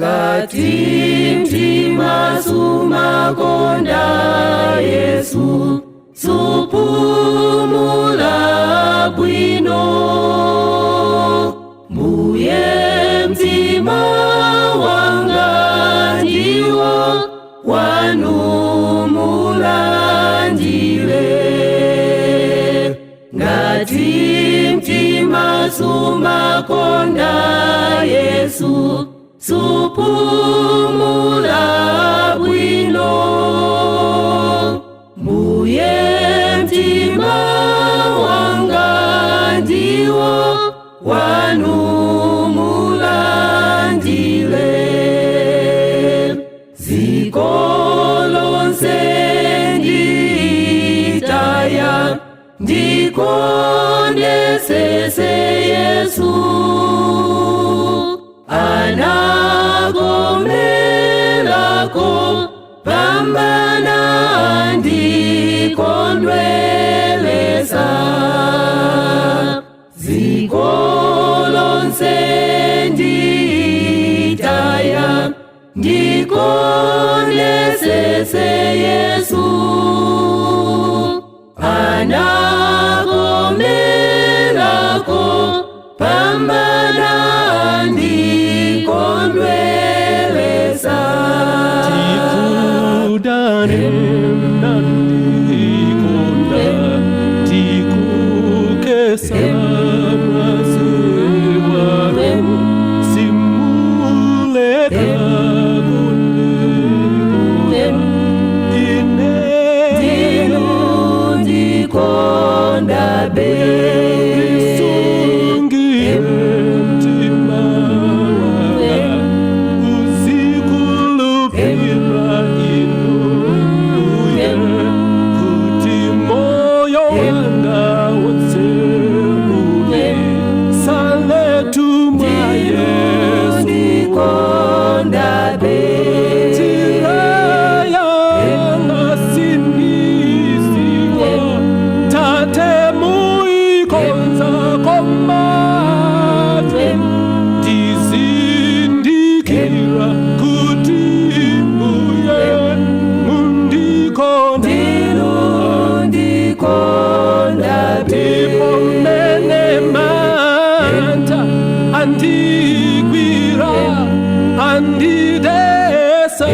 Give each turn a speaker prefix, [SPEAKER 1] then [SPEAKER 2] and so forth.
[SPEAKER 1] ngati mtima sumakonda Yesu supumula bwino. Mbuye mtima wanga ndiwo wanu mulandile. Ngati mtima sumakonda Yesu supumula bwino. Mbuye mtima wanga ndiwo wanu mulandile. Ziko lonse nditaya ndikondesese Yesu. Anagomelako pambana ndikondweleza. Ziko lonse nditaya ndikondesese Yesu. Anagomelako pambana ndikondweleza.
[SPEAKER 2] Tikudane nandikonda tikukesa maziwaro simuleta ine
[SPEAKER 1] ndikonda be.
[SPEAKER 2] Andigwira andidesa